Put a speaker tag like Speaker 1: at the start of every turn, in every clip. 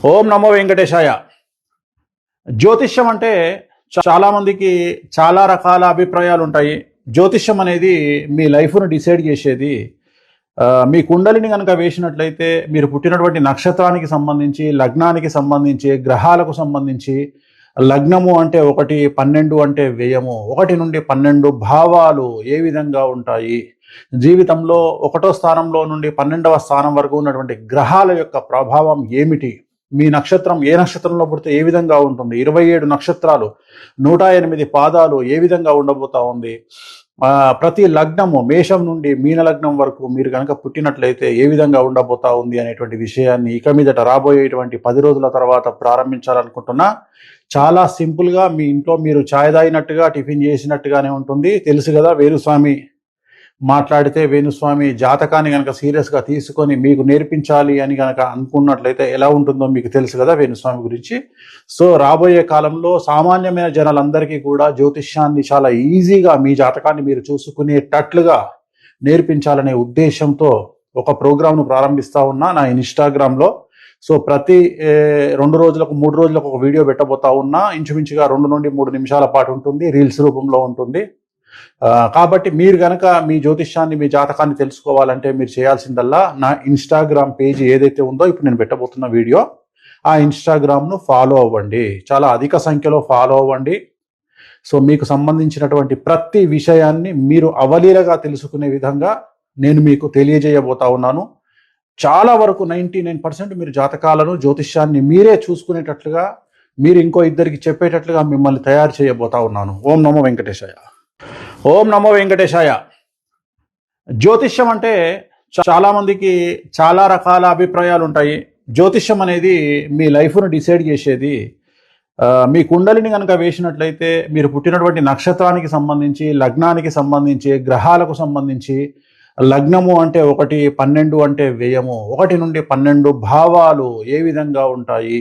Speaker 1: ఓం నమో వెంకటేశాయ. జ్యోతిష్యం అంటే చాలామందికి చాలా రకాల అభిప్రాయాలు ఉంటాయి. జ్యోతిష్యం అనేది మీ లైఫ్ను డిసైడ్ చేసేది. మీ కుండలిని కనుక వేసినట్లయితే మీరు పుట్టినటువంటి నక్షత్రానికి సంబంధించి, లగ్నానికి సంబంధించి, గ్రహాలకు సంబంధించి, లగ్నము అంటే 1, 12 అంటే వ్యయము, 1 నుండి 12 భావాలు ఏ విధంగా ఉంటాయి, జీవితంలో 1వ స్థానంలో నుండి 12వ స్థానం వరకు ఉన్నటువంటి గ్రహాల యొక్క ప్రభావం ఏమిటి, మీ నక్షత్రం ఏ నక్షత్రంలో పుడితే ఏ విధంగా ఉంటుంది, 27 నక్షత్రాలు, 108 పాదాలు ఏ విధంగా ఉండబోతా ఉంది, ప్రతి లగ్నము మేషం నుండి మీన లగ్నం వరకు మీరు కనుక పుట్టినట్లయితే ఏ విధంగా ఉండబోతా ఉంది అనేటువంటి విషయాన్ని ఇక మీదట రాబోయేటువంటి 10 రోజుల తర్వాత ప్రారంభించాలనుకుంటున్నా. చాలా సింపుల్గా మీ ఇంట్లో మీరు ఛాయ్ తాగినట్టుగా, టిఫిన్ చేసినట్టుగానే ఉంటుంది. తెలుసు కదా, వేణుస్వామి మాట్లాడితే వేణుస్వామి జాతకాన్ని కనుక సీరియస్గా తీసుకొని మీకు నేర్పించాలి అని కనుక అనుకున్నట్లయితే ఎలా ఉంటుందో మీకు తెలుసు కదా వేణుస్వామి గురించి. సో రాబోయే కాలంలో సామాన్యమైన జనాలందరికీ కూడా జ్యోతిష్యాన్ని చాలా ఈజీగా మీ జాతకాన్ని మీరు చూసుకునేటట్లుగా నేర్పించాలనే ఉద్దేశంతో ఒక ప్రోగ్రామ్ను ప్రారంభిస్తా ఉన్నా నా ఇన్స్టాగ్రామ్లో. సో ప్రతి 2 రోజులకు 3 రోజులకు ఒక వీడియో పెట్టబోతా ఉన్నా. ఇంచుమించుగా 2 నుండి 3 నిమిషాల పాటు ఉంటుంది, రీల్స్ రూపంలో ఉంటుంది. కాబట్టి మీరు కనుక మీ జ్యోతిష్యాన్ని, మీ జాతకాన్ని తెలుసుకోవాలంటే మీరు చేయాల్సిందల్లా నా ఇన్స్టాగ్రామ్ పేజ్ ఏదైతే ఉందో ఇప్పుడు నేను పెట్టబోతున్న వీడియో, ఆ ఇన్స్టాగ్రామ్ను ఫాలో అవ్వండి. చాలా అధిక సంఖ్యలో ఫాలో అవ్వండి. సో మీకు సంబంధించినటువంటి ప్రతి విషయాన్ని మీరు అవలీలగా తెలుసుకునే విధంగా నేను మీకు తెలియజేయబోతా ఉన్నాను. చాలా వరకు 99% మీరు జాతకాలను, జ్యోతిష్యాన్ని మీరే చూసుకునేటట్లుగా, మీరు ఇంకో ఇద్దరికి చెప్పేటట్లుగా మిమ్మల్ని తయారు చేయబోతా ఉన్నాను. ఓం నమో వెంకటేశాయ. ఓం నమో వెంకటేశాయ. జ్యోతిష్యం అంటే చాలామందికి చాలా రకాల అభిప్రాయాలు ఉంటాయి. జ్యోతిష్యం అనేది మీ లైఫ్ను డిసైడ్ చేసేది. మీ కుండలిని కనుక వేసినట్లయితే మీరు పుట్టినటువంటి నక్షత్రానికి సంబంధించి, లగ్నానికి సంబంధించి, గ్రహాలకు సంబంధించి, లగ్నము అంటే 1, 12 అంటే వ్యయము, 1 నుండి 12 భావాలు ఏ విధంగా ఉంటాయి,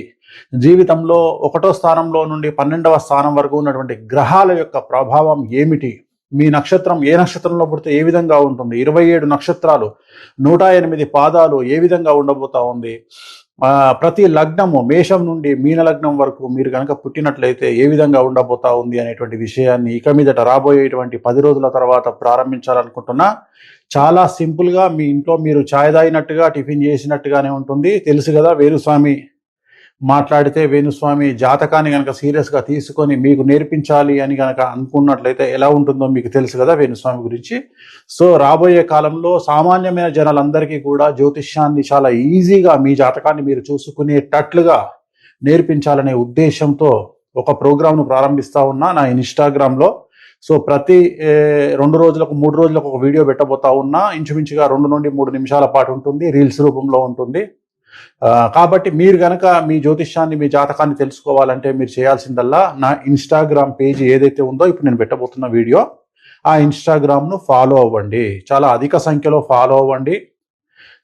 Speaker 1: జీవితంలో 1వ స్థానంలో నుండి 12వ స్థానం వరకు ఉన్నటువంటి గ్రహాల యొక్క ప్రభావం ఏమిటి, మీ నక్షత్రం ఏ నక్షత్రంలో పుడితే ఏ విధంగా ఉంటుంది, 27 నక్షత్రాలు, 108 పాదాలు ఏ విధంగా ఉండబోతా ఉంది, ప్రతి లగ్నము మేషం నుండి మీన లగ్నం వరకు మీరు కనుక పుట్టినట్లయితే ఏ విధంగా ఉండబోతా ఉంది అనేటువంటి విషయాన్ని ఇక మీదట రాబోయేటువంటి 10 రోజుల తర్వాత ప్రారంభించాలనుకుంటున్నా. చాలా సింపుల్గా మీ ఇంట్లో మీరు ఛాయ్ తాగినట్టుగా, టిఫిన్ చేసినట్టుగానే ఉంటుంది. తెలుసు కదా, వేణుస్వామి మాట్లాడితే వేణుస్వామి జాతకాన్ని కనుక సీరియస్గా తీసుకొని మీకు నేర్పించాలి అని కనుక అనుకున్నట్లయితే ఎలా ఉంటుందో మీకు తెలుసు కదా వేణుస్వామి గురించి. సో రాబోయే కాలంలో సామాన్యమైన జనాలందరికీ కూడా జ్యోతిష్యాన్ని చాలా ఈజీగా మీ జాతకాన్ని మీరు చూసుకునేటట్లుగా నేర్పించాలనే ఉద్దేశంతో ఒక ప్రోగ్రామ్ను ప్రారంభిస్తా ఉన్నా నా ఇన్స్టాగ్రామ్లో. సో ప్రతి 2 రోజులకు 3 రోజులకు ఒక వీడియో పెట్టబోతా ఉన్నా. ఇంచుమించుగా 2 నుండి 3 నిమిషాల పాటు ఉంటుంది, రీల్స్ రూపంలో ఉంటుంది. కాబట్టి మీరు కనుక మీ జ్యోతిష్యాన్ని, మీ జాతకాన్ని తెలుసుకోవాలంటే మీరు చేయాల్సిందల్లా నా ఇన్స్టాగ్రామ్ పేజ్ ఏదైతే ఉందో ఇప్పుడు నేను పెట్టబోతున్న వీడియో, ఆ ఇన్స్టాగ్రామ్ను ఫాలో అవ్వండి. చాలా అధిక సంఖ్యలో ఫాలో అవ్వండి.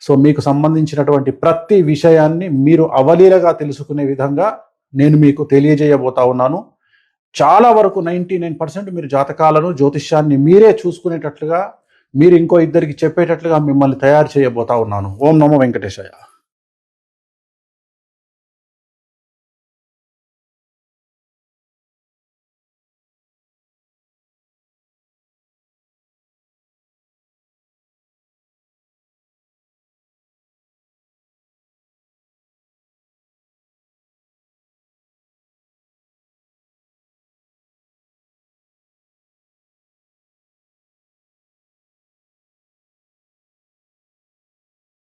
Speaker 1: సో మీకు సంబంధించినటువంటి ప్రతి విషయాన్ని మీరు అవలీలగా తెలుసుకునే విధంగా నేను మీకు తెలియజేయబోతా ఉన్నాను. చాలా వరకు 99% మీరు జాతకాలను, జ్యోతిష్యాన్ని మీరే చూసుకునేటట్లుగా, మీరు ఇంకో ఇద్దరికి చెప్పేటట్లుగా మిమ్మల్ని తయారు చేయబోతా ఉన్నాను. ఓం నమో వెంకటేశాయ.